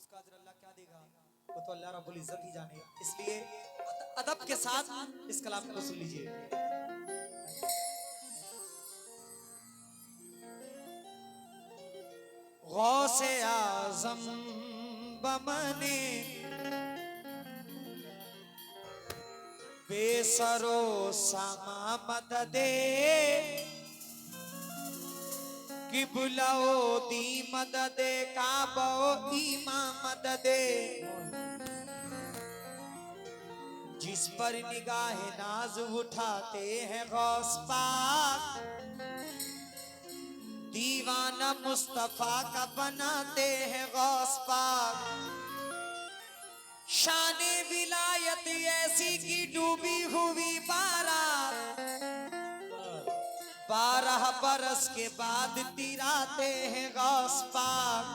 उसका अजर अल्लाह क्या देगा वो तो अल्लाह रब्बुल इज्जत ही जाने। इसलिए अदब के साथ इस कलाम को सुन लीजिए। गौसे आज़म बमने बेसरो सामा मददे किबलाओ दी मददे काबो ईमा मददे जिस पर निगाह नाज उठाते हैं गौस पाक दीवाना मुस्तफा का बनाते हैं गौस पाक। शाने विलायत ऐसी की डूबी हुई बारात 12 बरस के बाद तिराते हैं गौस पाक।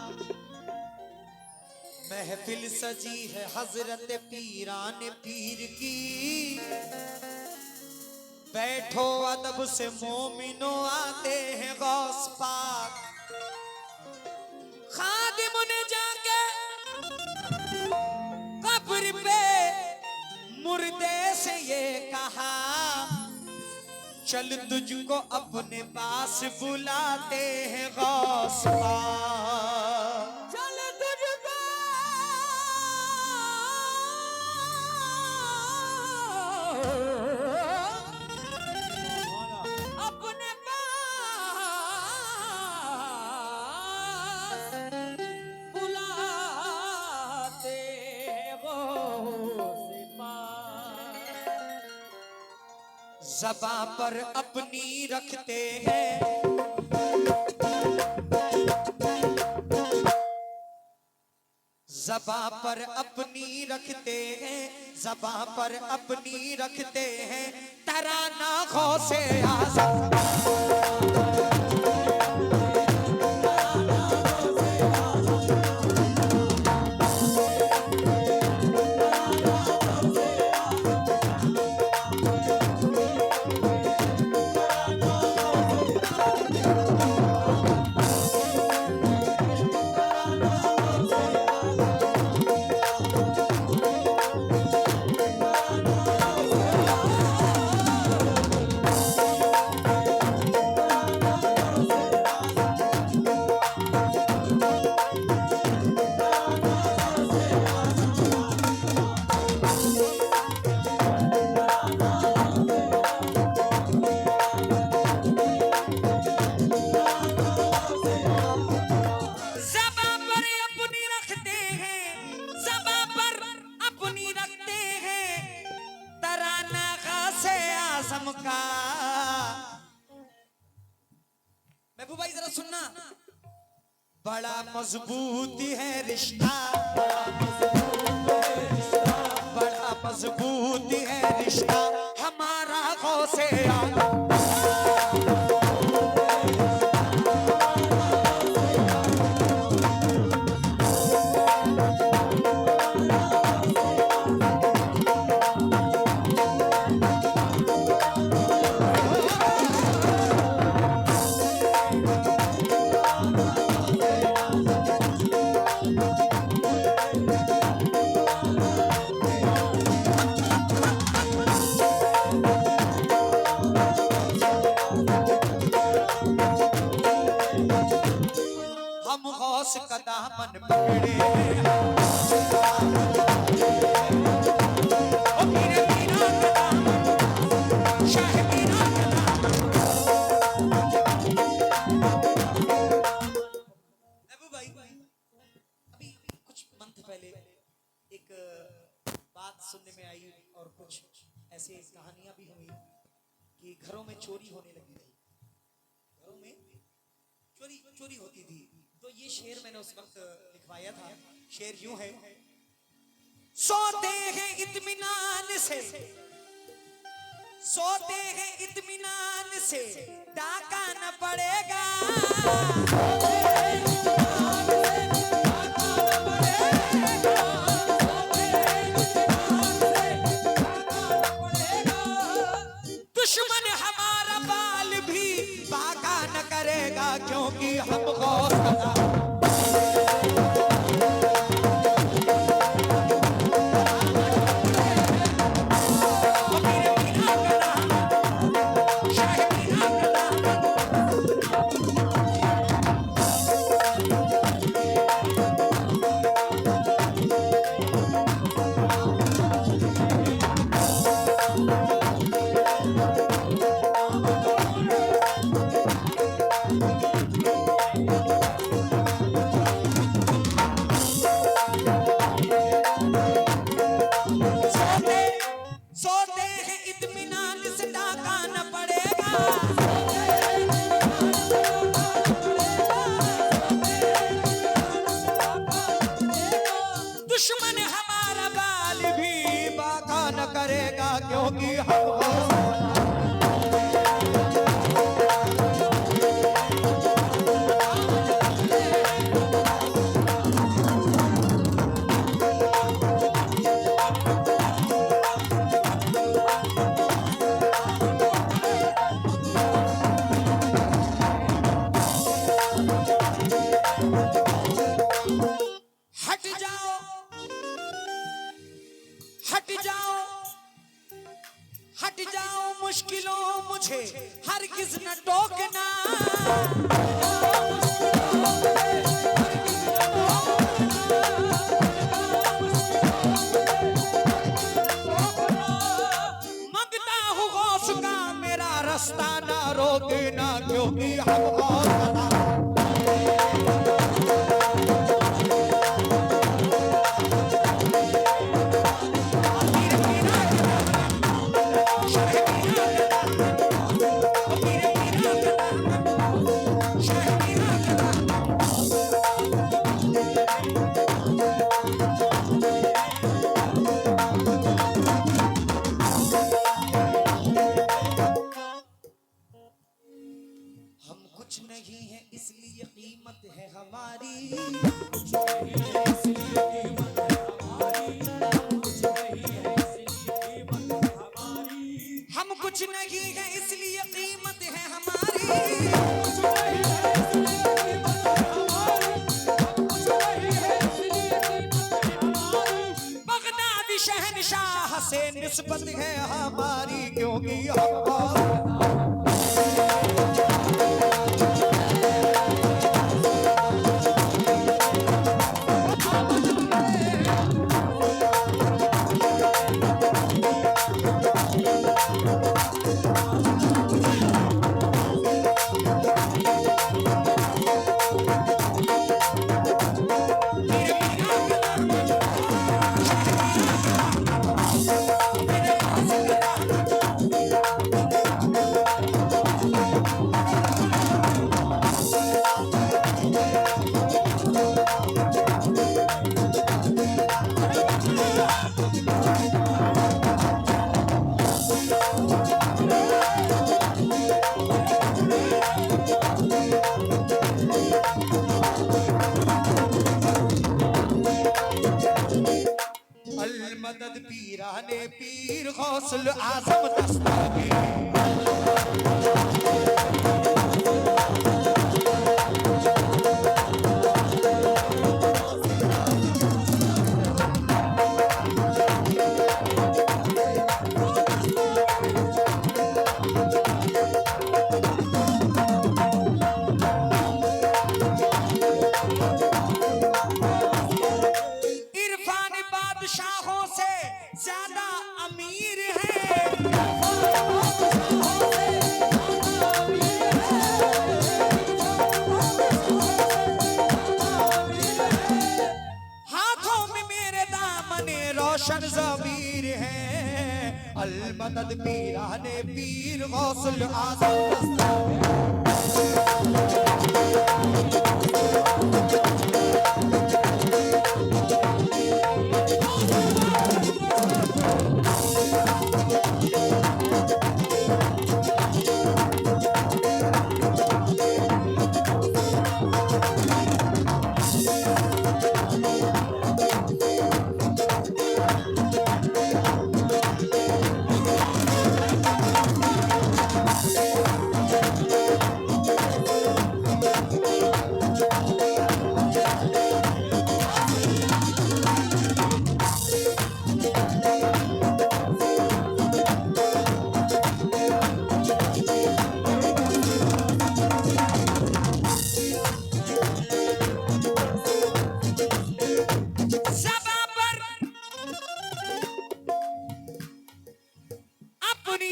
महफिल सजी है हजरत पीरान पीर की बैठो अदब से मोमिनो आते हैं गौस पाक। खादिम ने जाके कब्र पे मुर्दे से ये कहा चल तुझको अपने पास बुलाते हैं गौस पाक। चल तुझको अपने पास बुलाते हैं गौस पाक। ज़बां पर अपनी रखते हैं ज़बां पर अपनी रखते हैं ज़बां पर अपनी रखते हैं तराना गौसे आज़म। महबूब भाई जरा सुनना। बड़ा मजबूत है रिश्ता बड़ा मजबूत है रिश्ता हमारा गौसे आज़म। गौस का दामन पकड़े ओ मीरे मीरा का दामन शाह मीरा का दामन। महबूब भाई अभी कुछ मंथ पहले एक बात सुनने में आई और कुछ ऐसे कहानियां भी हुई कि घरों में चोरी होने लगी थी। घरों में चोरी होती थी। तो ये शेर मैंने उस वक्त लिखवाया था। शेर यूं है। सोते हैं इत्मीनान से सोते हैं इत्मीनान से डाका न पड़ेगा दुश्मन हमारा बाल भी बाका न करेगा क्योंकि हम गौस क्योंकि हम हट जाओ, हट जाओ, हट जाओ मुश्किलों मुझे हरगिज़ न टोकना। मंगता हूँ गौस का मेरा रास्ता ना रोकना क्योंकि हम गौस हम कुछ नहीं है इसलिए कीमत है हमारी। कुछ नहीं है इसलिए कीमत है हमारी। कुछ नहीं है इसलिए कीमत है हमारी। हम कुछ नहीं है इसलिए कीमत है हमारी। कुछ नहीं है इसलिए कीमत है हमारी। कुछ नहीं है इसलिए कीमत है हमारी। बगदादी शहंशाह से निस्बत है हमारी क्योंकि हम मदद पीराने पीर गौसुल आजम दस्तावेज़। इरफान बादशाहों से ज्यादा अमीर है। हाथों में मेरे दामने रोशन ज़मीर है। अल मदद पीराने पीर गौसुल आज़म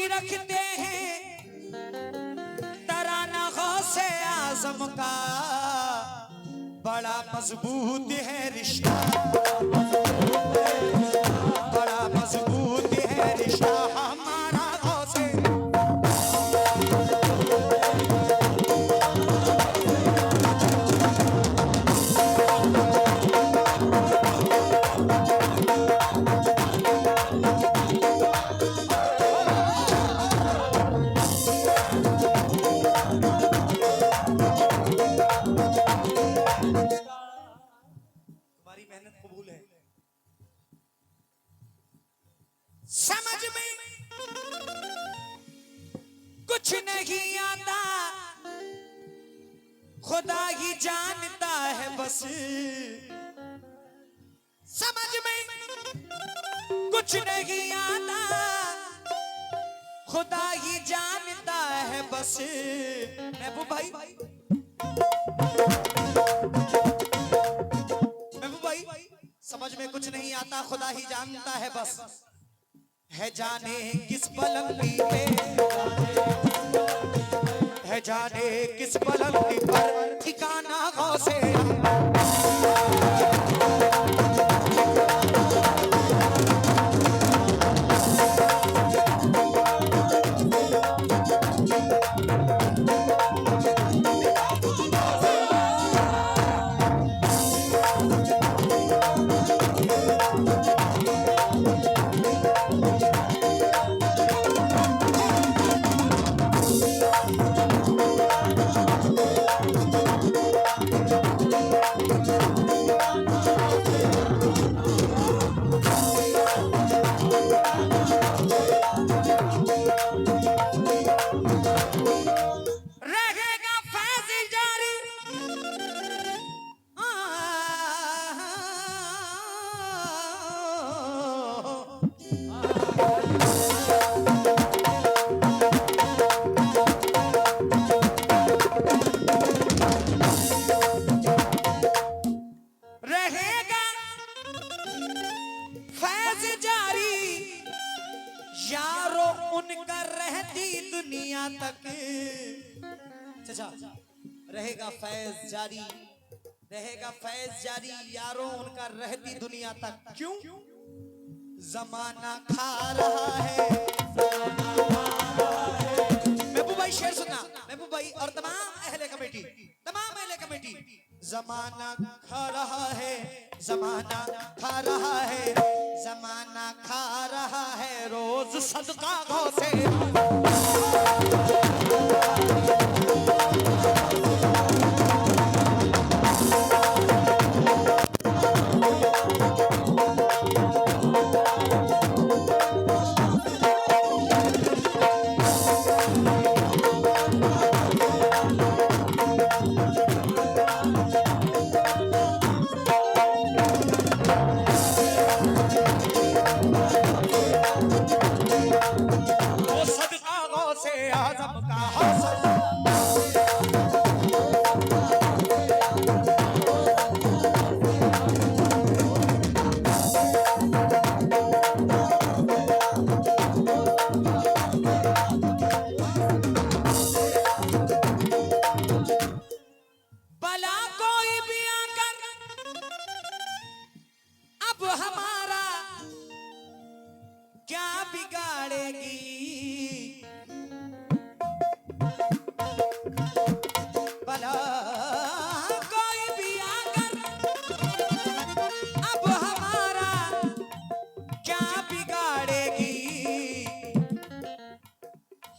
रखते हैं तराना गौसे आजम का, बड़ा मजबूत है रिश्ता, बड़ा मजबूत है रिश्ता हमारा गौसे। मेहनत कबूल है। समझ में कुछ नहीं आता, खुदा ही जानता है बस। समझ में कुछ नहीं आता, खुदा ही जानता है बस। महबूब भाई, महबूब भाई, समझ में कुछ नहीं आता, खुदा ही जानता है बस। है जाने किस पलंगी पे, है जाने किस पलंगी पर ठिकाना गौसे। उनका रहती दुनिया तक। चाचा, रहेगा फैज जारी, रहेगा फैज जारी यारों उनका रहती दुनिया तक। क्यों? जमाना खा रहा है। महबूब भाई शेर सुनना, महबूब भाई और तमाम अहले कमेटी, तमाम अहले कमेटी। जमाना खा रहा है, जमाना खा रहा है, जमाना खा रहा है रोज सदका गौसे।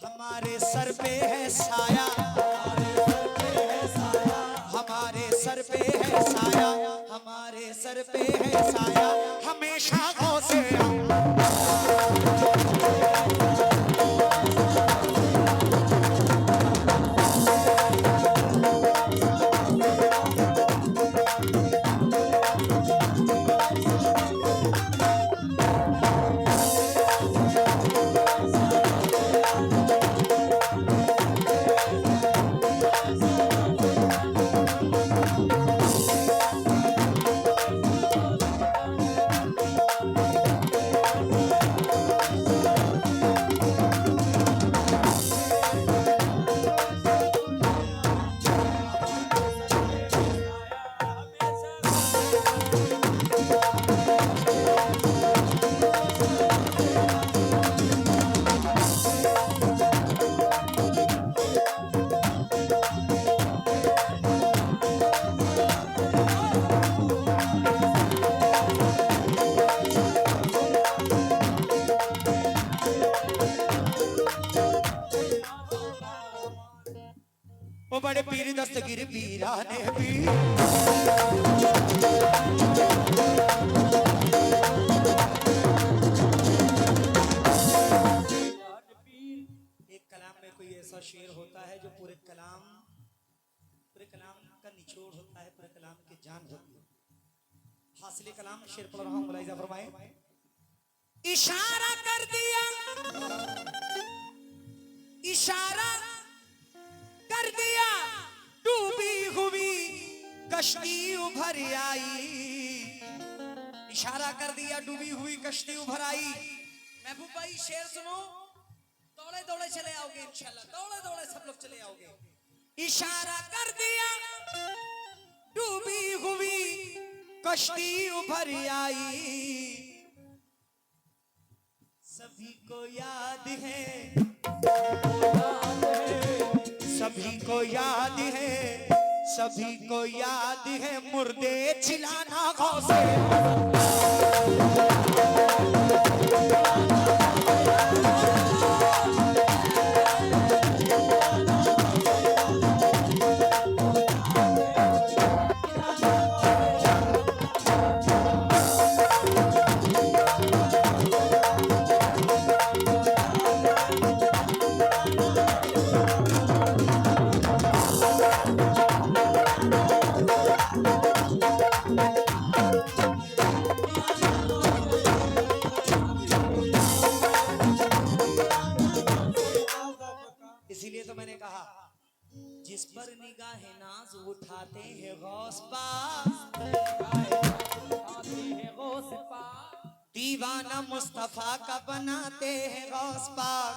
हमारे सर पे है साया, हमारे सर पे है साया, हमारे सर पे है साया, हमेशा गौसे। वो बड़े पीर दस्तगीर पीरा ने भी फासिले कलाम शेर पढ़ रहा हूं, मुलाहिजा फरमाएं। इशारा कर दिया, इशारा कर दिया, डूबी हुई कश्ती उभर आई। इशारा कर दिया, डूबी हुई कश्ती उभर आई। महबूब भाई शेर सुनो, दौड़े दौड़े चले आओगे इंशाल्लाह, दौड़े दौड़े सब लोग चले आओगे। इशारा कर दिया, डूबी हुई कश्ती उभर आई। सभी को याद है, सभी को याद है, सभी को याद है, मुर्दे चिल्लाना गौसे। इसीलिए तो मैंने कहा, जिस पर निगाहे नाज उठाते हैं गौस पाक, दीवाना मुस्तफा का बनाते हैं गौस पाक।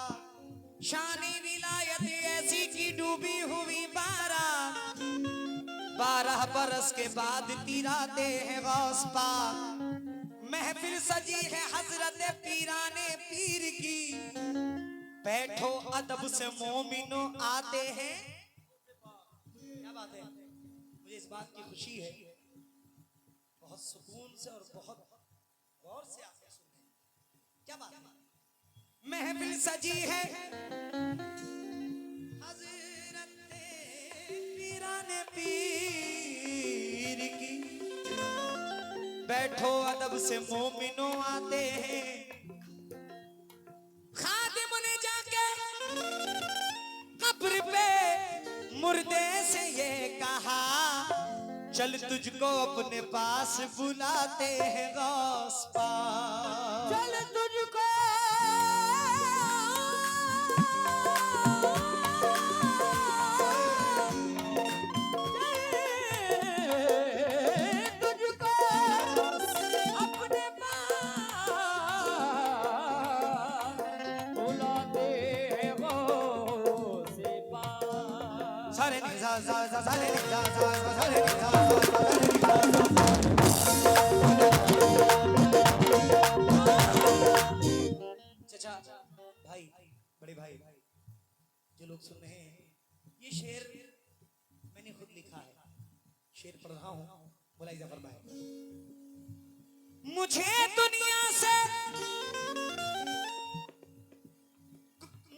शानी विलायत ऐसी की डूबी हुई 12 बरस के बाद तिराते हैं गौस पाक। महफिल सजी है हजरत पीराने पीर की, बैठो अदब से मोमिनो आते हैं। क्या बात है, मुझे इस बात की खुशी है, बहुत सुकून से और बहुत गौर से आप सुनते हैं। क्या बात है, महफिल सजी है हजरत पीराने पीर की, बैठो अदब से मोमिनो आते हैं। खादिम ने जाके कब्र पे मुर्दे से ये कहा, चल तुझको अपने पास बुलाते हैं गौस पाक। चल तुझको चाचा भाई, बड़े भाई, जो लोग सुन रहे हैं, ये शेर मैंने खुद लिखा है, शेर पढ़ रहा हूं, मुलाहिजा फरमाएं। मुझे दुनिया से,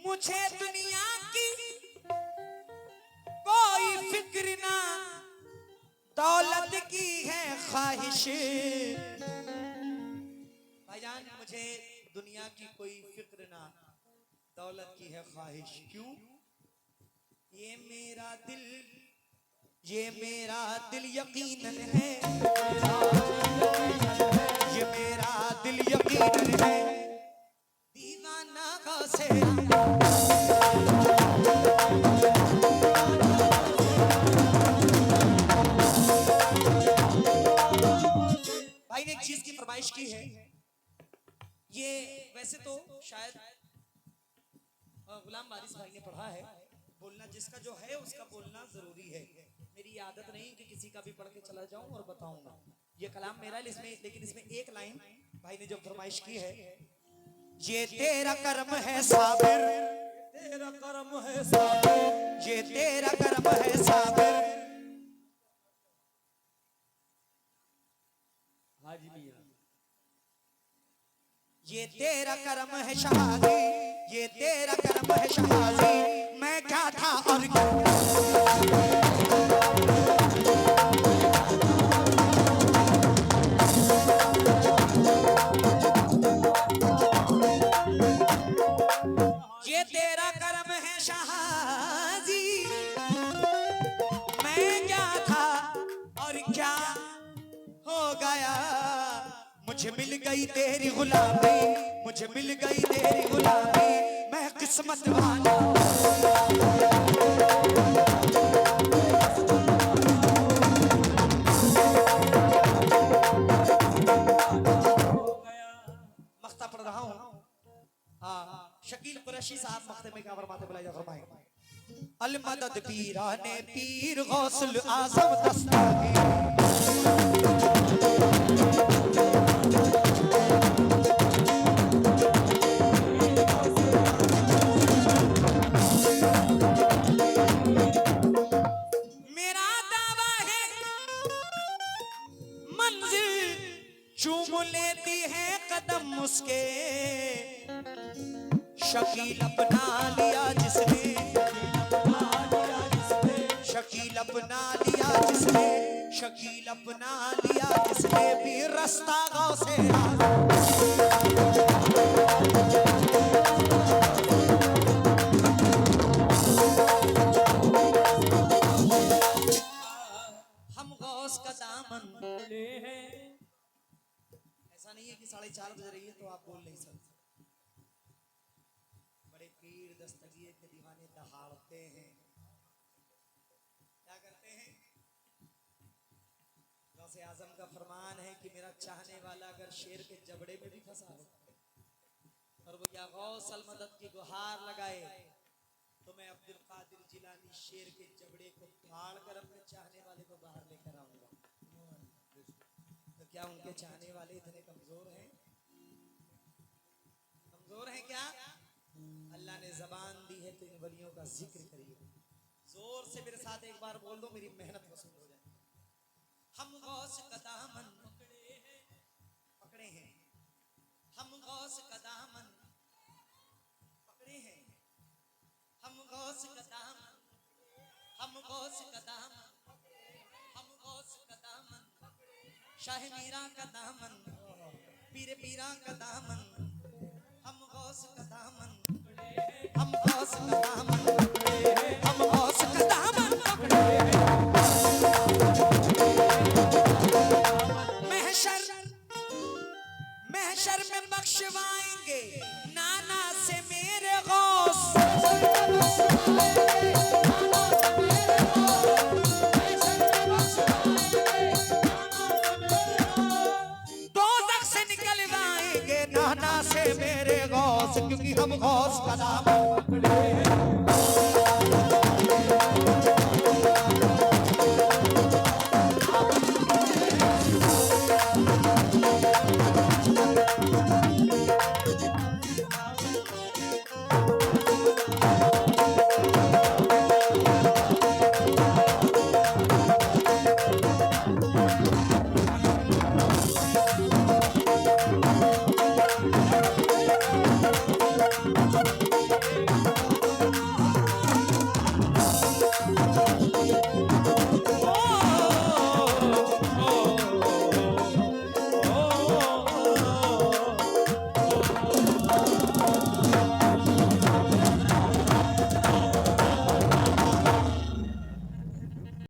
मुझे दुनिया की कोई फिक्र ना, दौलत की है ख्वाहिश। भाईजान मुझे दुनिया की कोई फिक्र ना, दौलत की है ख्वाहिश। क्यों? ये मेरा दिल, ये मेरा दिल यकीनन है, ये मेरा दिल यकीनन है, दीवाना गौसे। भाई ने एक चीज की फरमाइश की है, ये वैसे तो शायद गुलाम वारिस भाई ने पढ़ा है, बोलना जिसका जो है उसका बोलना जरूरी है। मेरी आदत नहीं कि किसी का भी पढ़ के चला जाऊं और बताऊंगा, ये कलाम मेरा है इसमें, लेकिन इसमें एक लाइन भाई ने जो फरमाइश की है, ये तेरा कर्म है साबिर, तेरा कर्म है साबिर, ये तेरा कर्म है साबिर। हाजी मियां, ये तेरा कर्म है शहादी, ये तेरा कर्म है शहादी, मैं क्या था और क्या। ये तेरा कर्म है शहादी, मैं क्या था और क्या हो गया। मुझे मिल गई तेरी गुलामी, मुझे मिल गई तेरी गुलामी, मैं किस्मत वाला। मख्ता पढ़ रहा हूँ। हाँ, शकील कुरैशी साहब मख्ते में क्या फरमाते बुलाइए फरमाएं। अल मदद पीराने पीर गौसल आजम दस्तगीर, मेरा दावा है मंजिल चूम लेती है कदम उसके, शकील अपना लिया जिसने, शकील अपना लिया जिसने, शकील अपना लिया जिसने भी रास्ता गाँव से। हम गौस का दामन बोले हैं। ऐसा नहीं है कि 4:30 बज रही है तो आप बोल नहीं सकते। बड़े पीर दस्तगीर के दीवाने दहाड़ते हैं। क्या करते हैं? गौसे आजम का फरमान है कि मेरा चाहने वाला अगर शेर के जबड़े में भी फंसा हो और वो या गौस अल मदद की गुहार लगाए तो मैं अब्दुल कादिर जिलानी शेर के जबड़े को फाड़ कर अपने चाहने वाले को बाहर लेकर आऊंगा। तो क्या उनके चाहने वाले इतने कमजोर हैं? कमजोर हैं क्या? अल्लाह ने जबान दी है तो इन वलियों का जिक्र करिए। जोर से मेरे साथ एक बार बोल दो, मेरी मेहनत वसूल हो जाए। हम गौस का दामन पकड़े हैं, हम गौस का दामन पकड़े हैं, हम गौस का दामन, हम गौस का दामन, हम गौस का दामन, शाह मीरा का दामन, पीर पीरा का दामन, हम गौस का दामन, हम गौस का दामन, हम गौस का दामन पकड़े हैं। महशर में बख्शवाएंगे नाना से मेरे गौस, दोज़ख से निकलवाएंगे नाना से मेरे गौस, क्योंकि हम गौस का दामन पकड़े हैं।